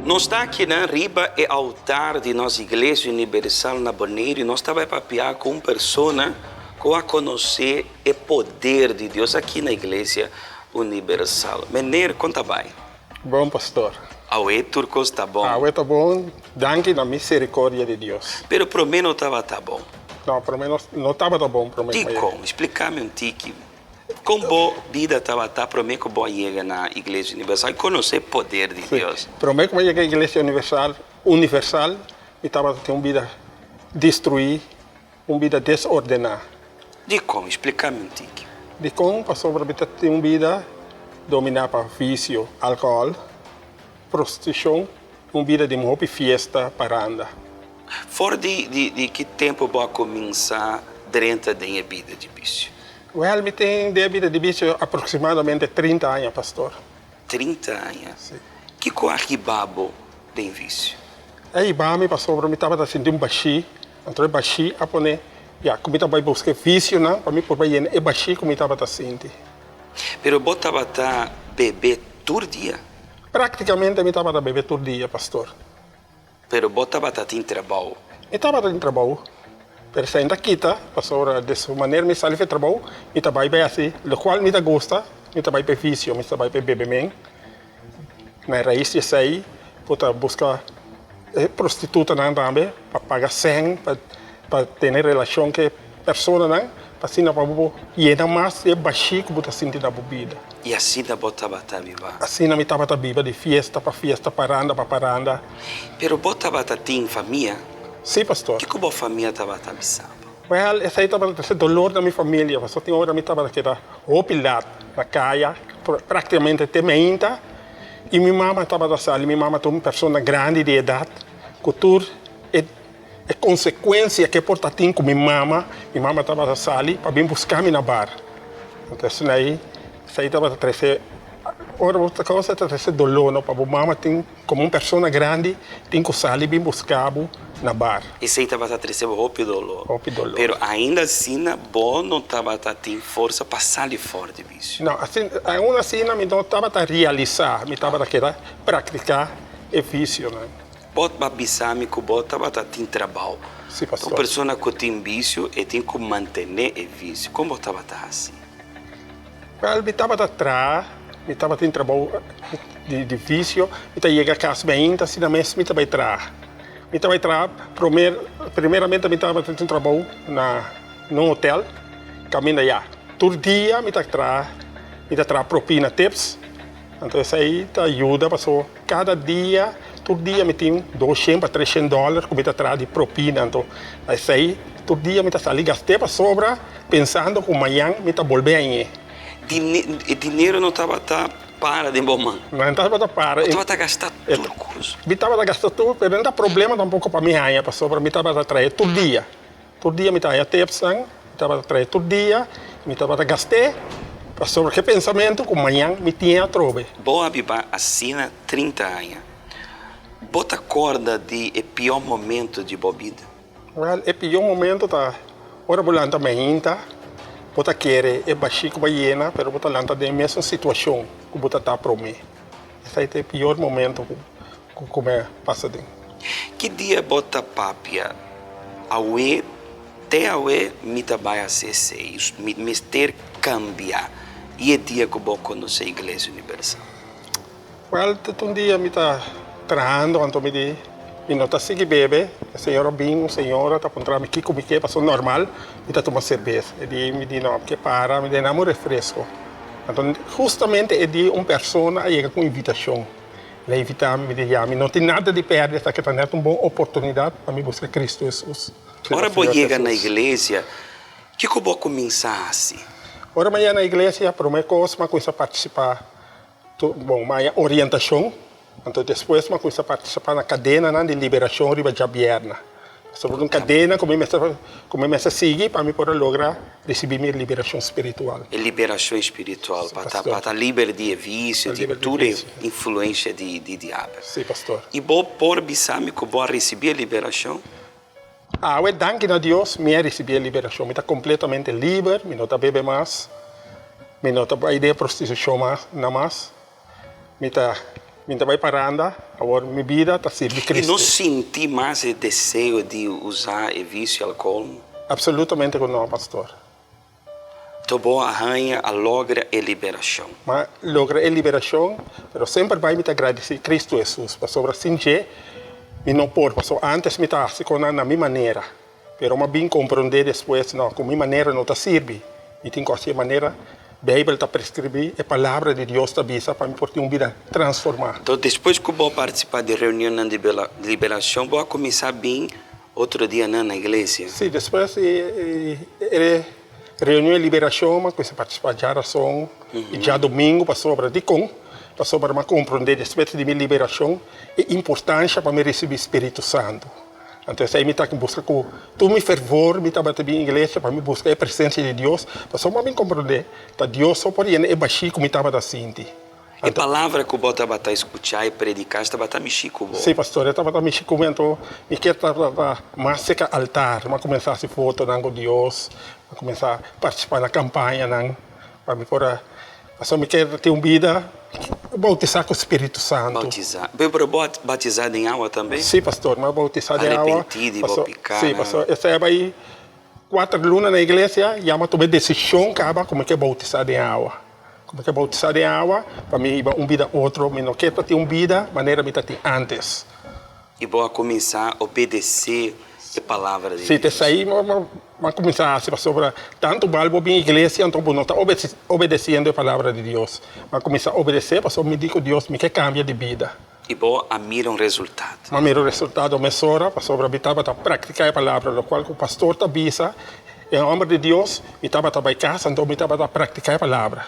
Nós está aqui na riba é altar de nossa igreja universal na Bonaire e nós estamos a papiar com uma pessoa que a conhecer o poder de Deus aqui na igreja universal. Meneer, conta bem. Bom, pastor. Aue, turco está bom. Aue está bom, danke na misericórdia de Deus. Pero para mim não estava tá bom. Não, para mim não estava tão bom. Tico, explica-me um tique. Como boa vida estava para mim que boa chega na igreja universal e conhecer o poder de Deus. Para mim, como eu cheguei à igreja universal, eu estava tendo uma vida destruída, uma vida desordenada. De como? Explica-me um tique. De como, pastor, para mim ter uma vida dominada por vício, álcool, prostituição, uma vida de roupa e festa, paranda. Fora de que tempo boa começar dentro da vida de vício? Well, me tem de vida de vício aproximadamente 30 anos, pastor. 30 anos? Sim. Que corre babo tem vício? Aí, bami, pastor, para mim estava sentindo baixi, entrou baixi, a poner, como eu estava buscando vício, não, para mim, por aí, é baixi como eu estava sentindo. Pero você estava beber todo dia? Praticamente, eu estava beber todo dia, pastor. Pero você estava em trabalho? Eu estava em trabalho. Pero ainda quita, pastor, dessa maneira, me sale de trabalho, me trabalho bem assim, o qual me gosta, me trabalho bem vício, me trabalho bem beber, na raiz de sair, para buscar prostituta também, para pagar 100, para ter relação com a pessoa, para assim, para ir mais e baixar como está sentindo a bebida. E assim você estava viva? Assim, eu estava viva de festa, paranda, para paranda. Pero você estava em família? Sim, pastor. Que como a família estava pensando? Well, esse aí estava esse dolor da minha família. Pastor, tem hora que eu estava naquela opilada, na caia, praticamente até meinta. E minha mãe estava na sala. Minha mãe é uma pessoa grande de idade. Cultura é consequência que porta tem com minha mãe. Minha mãe estava na sala para vir buscar-me na bar. Então, isso aí estava a trazer. Ora, outra coisa é trazer dolor, não? Para a mamãe tem como uma pessoa grande, tem que sair vir buscar-me na bar. Esse aí estava a trazer roupa e dolor. Roupa e dolor. Pero ainda assim, bom não estava a ter força para sair fora de vício. Não, assim, ainda assim, não estava a realizar, me estava a querer praticar o vício, né? Bota para avisar-me que você estava a ter trabalho. Sim, pastor. Uma pessoa que tem vício e tem que manter o vício. Como você estava assim? Well, me estava atrás, me estava tendo trabalho de vício, me estava chegando a casa bem, assim, na mesa, me estava atrás. Me estava atrás, primeiramente, me estava tendo trabalho num hotel, caminho allá. Todo dia, me estava atrás propina tips. Então, isso aí ajuda, passou cada dia, todo dia me tinha $200 a $300, que me estava atrás de propina. Então, isso aí, todo dia me estava ali, gastei para sobra, pensando que amanhã me estava voltando aí. Dinheiro não estava para de bom mano. Não estava para. Estava a gastar tudo. Me estava a gastar tudo, mas não dá problema tampouco para mim aí, para me estava a trazer todo dia. Todo dia me estava a ter opção, me estava a trazer todo dia, me estava a gastar, para sobre que pensamento que amanhã me tinha a trobe. Boa Biba assina 30 anos. Bota corda de pior momento de bebida. Well, o pior momento tá, ora bolanta também tá. Bota querer é baixinho com baiana, mas bota lanta de mesma situação que bota tá para mim. Esse aí é o pior momento que como passa de. Que dia bota papia? Aue, até aue, me trabalha C6, me ter cambiar. E é dia que eu vou conhecer a Igreja Universal. Well, um dia me tá trahando, quando me diz, me não tá seguindo bebê, a senhora vinho, a senhora tá encontrando aqui como que passou normal, me tá tomando cerveja. Ele me diz, não, porque para, me dá um refresco. Então, justamente, é de uma pessoa chega com invitação. Ele invita-me, me diz, não tem nada de perder, está aqui, tá uma boa oportunidade para me buscar Cristo Jesus. Ora, vou chegar na igreja, o que eu vou começar assim? Ora, amanhã na igreja, a primeira coisa, eu começo a participar, bom, minha orientação. Então, depois, eu começo a participar na cadena de liberação riba de Abierna. Sobre uma cadena, começa a seguir para me poder lograr receber minha liberação espiritual. E liberação espiritual, para estar livre de vício, de toda influência de diabo. Sim, pastor. E vou por bisame que vou receber a liberação? Eu danke a Deus, me recebi a liberação. Me está completamente livre, me não está bebe mais, me não está a ideia de prostituição mais, me está Então vai parando, agora minha vida está servindo E Cristo. não senti mais o desejo de usar o vício e álcool? Absolutamente não, pastor. Então, boa arranha, a logra e liberação. Mas logra a liberação, mas sempre vai me agradecer Cristo Jesus, pastor, assim que me não pode, pastor, antes me está se na minha maneira, mas bem compreender depois, não, com minha maneira não está serve. E tem que maneira, a Bíblia está prescrever, a palavra de Deus está vista para me ter uma vida transformada. Então, depois que eu vou participar de reunião de liberação, vou começar bem outro dia na igreja. Sim, depois reunião de liberação, mas você participar de oração, e já domingo, pastor, para me compreender depois de minha liberação, a importância para me receber o Espírito Santo. Então, aí me está buscar com todo meu fervor, me está batendo em igreja para me buscar a presença de Deus, para só me compreender que Deus só pode ir baixo como estava da Cinti. A palavra que eu estava a escutar e predicar, estava a mexer com você. Sim, pastor, eu estava a mexer com então, me quer mais seca altar, mas começar a se foto com Deus, começar a participar na campanha, para me pôr pastor, me quer ter uma vida, bautizar com o Espírito Santo. Bautizar. Mas batizado em água também? Sim, pastor, mas bautizado em água. Arrependido e vou picar. Sim, pastor, eu saio aí 4 lunas na igreja e eu tomei decisão acaba como que é bautizado em água. Como que é bautizado em água, para mim uma vida outra, mas não quero ter uma vida maneira que eu tinha antes. E vou começar a obedecer a palavra de Sim, Deus. isso aí, mas começar a se sobre tanto balbo bem igreja, então não está obedecendo a palavra de Deus. Mas começar a obedecer, pastor, me digo Deus, me quer cambiar de vida. E vou a mirar um resultado. Mas o resultado me sobra, pastor, me estava a praticar a palavra, o qual o pastor está avisa, é o homem de Deus, me estava a casa, então me estava a praticar a palavra.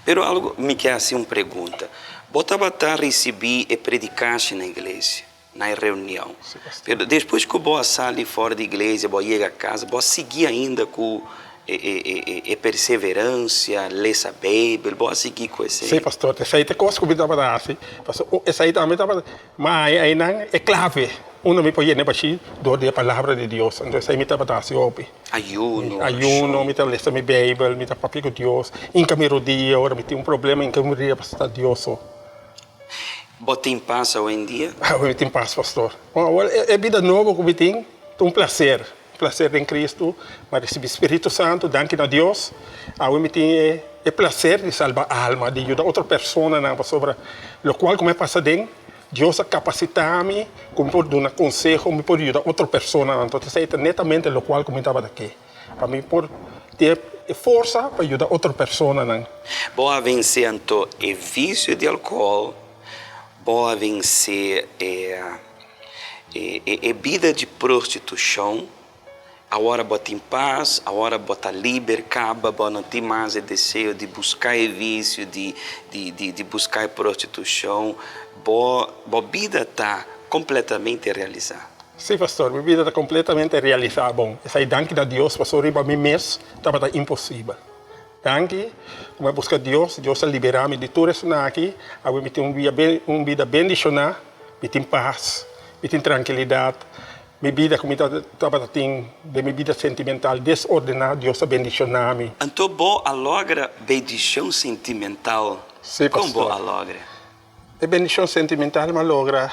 Pero algo me quer assim uma pergunta. Botava a receber e predicar na igreja, na reunião. Pero depois que eu vou sair fora da igreja, vou ir a casa, vou seguir ainda com perseverança, ler a Bíblia, vou seguir com isso. Sim, pastor, essa aí é coisa que eu estava a dar, pastor, essa aí também estava, mas aí não é clave. Uno me pode ir baixo do a palavra de Deus, então essa aí me estava a dar, Ayuno, me estava a ler a Bíblia, me estava a falar com Deus, em caminho dia, agora me tem um problema em caminho dia para estar Deus. Bota em paz hoje em dia? Eu tenho paz, pastor. É vida nova que eu tenho, um prazer em Cristo, mas receber o Espírito Santo, danke a Deus. Eu tenho o prazer de salvar a alma, de ajudar outra pessoa, sobre o qual, como é passado, Deus capacita-me, como pode dar um conselho, me pode ajudar outra pessoa. Então, isso é netamente o qual eu estava aqui. Para mim, por ter força para ajudar outra pessoa. Boa vencer, então, o vício de álcool, boa vencer a vida de prostituição, agora bota em paz, agora bota livre, acaba, não tem mais o desejo de buscar o vício, de buscar a prostituição, boa vida está completamente realizada. Sim, pastor, minha vida está completamente realizada. Bom, essa aí, danke a Deus, pastor, para mim mesmo, estava impossível. Danke, como eu busco Deus, Deus liberar-me de tudo isso aqui, eu me tenho uma vida bendicionada, me tenho paz, me tenho tranquilidade, minha vida, como estava tendo, minha vida sentimental desordenada, Deus bendicionar-me. Então, boa logra bendição sentimental. Sim, pastor. Como boa logra? A bendição sentimental me logra,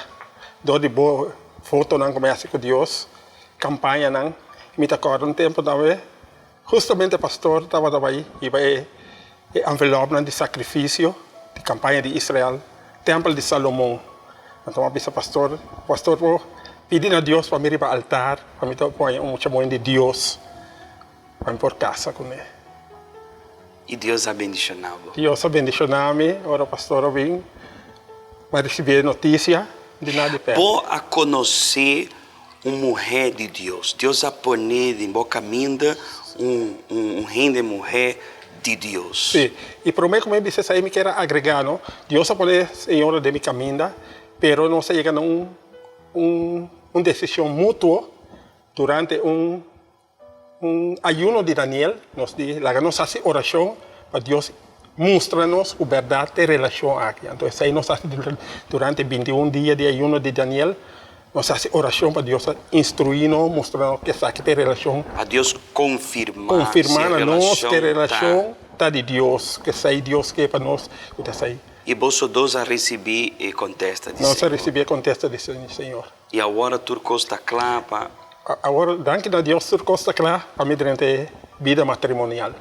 do de boa foto não começa com Deus, campanha não, me acorda um tempo também. Justamente o pastor estava aí e vai envelope de sacrifício de campanha de Israel, templo de Salomão. Então eu disse pastor vou pedir a Deus para me ir para o altar, para me pôr chamou de Deus, para me pôr casa com ele. E Deus abençoou. Deus abençoou-me, agora o pastor vem, vai receber notícia de nada de perto. Vou a conhecer uma mulher de Deus. Deus a poner em boa caminho reino de mulher de Deus. Sim, e para mim, como eu disse, aí me quer agregar, não? Deus a poner Senhor de mi caminho, pero não se chega a uma decisão mútua durante um ayuno de Daniel, nos diz, nos faz oração para Deus mostrar-nos a verdade de relação aqui. Então, aí nós fazemos durante 21 dias de ayuno de Daniel, nós fazemos oração para Deus instruir-nos, mostrar-nos que essa tem relação. A Deus confirmar a nós que a relação está de Deus, que sai Deus que é para nós, que está aí. E você dois a receber e contesta de Nós Senhor. recebemos a contesta do Senhor. E agora tu costa clapa. Agora, danke a Deus, tudo costa claro para mim durante vida matrimonial.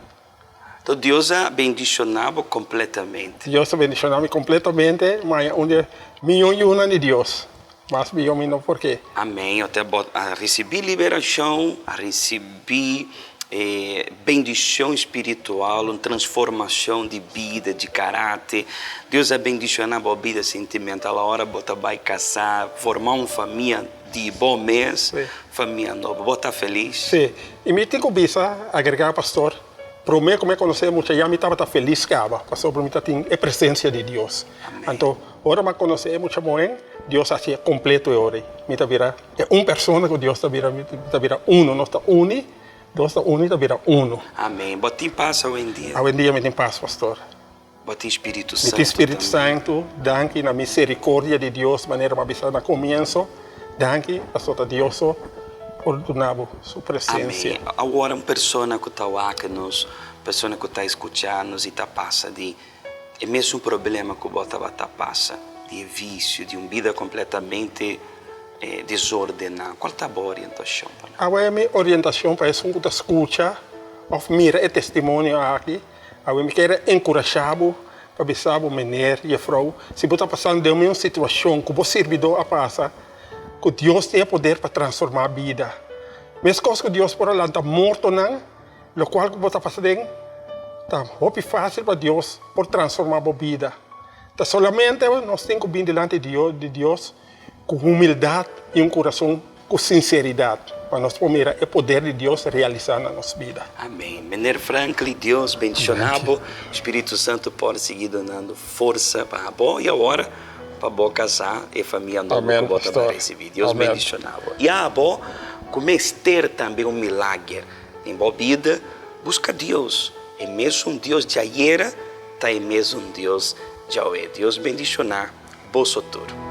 Então Deus a bendicionava completamente. Deus abençoou-me completamente, mas onde milhão e uma de Deus. Mas milhão e não por quê? Amém. Até a receber liberação, a receber bendição espiritual, uma transformação de vida, de caráter. Deus a bendicionava a vida sentimental. A hora você vai casar, formar uma família de bom mês, família nova. Você está feliz? Sim. E me tenho que agregar, pastor. Para mim, como eu conheci muito, já me estava feliz que pastor, para mim tem a presença de Deus. Amém. Então, agora me conheci muito bem, Deus assim completo agora. Me está vira uma pessoa que Deus está vira uno, não está uni, Deus está uni, está vira uno. Amém. Você tem paz hoje em dia? Hoje em dia me tem paz, pastor. Você tem Espírito Me Santo. tem Espírito também. Santo, danke na misericórdia de Deus, maneira uma vez no começo, danke, pastor Deus, ordenado sua presença. Amém. Agora, uma pessoa que está aqui, pessoa que está escutando e está passando de é mesmo um problema que você está passando, de vício, de uma vida completamente desordenada. Qual está a boa orientação? A minha orientação para isso que escuta, ou mira o testemunho aqui, a minha quer encorajar para pensar o menino e a frau, se você está passando de uma situação que você servidor a passar, que Deus tem poder para transformar a vida. Mesmo coisa que Deus por lá está morto não, o qual que você está passando, está muito fácil para Deus por transformar a vida. Então, solamente nós temos que vir diante de Deus com humildade e um coração com sinceridade, para nós poder o poder de Deus realizar na nossa vida. Amém. Menino Franklin, Deus bendicionado, Espírito Santo pode seguir dando força para a boa e agora para boa casar e família nova Amém, que você vai receber. Deus Amém. bendicionado. E a boa começar também um milagre em boa vida, busca Deus. É mesmo um Deus de ayer, tá é mesmo um Deus de hoje. Deus bendicionar, bom futuro.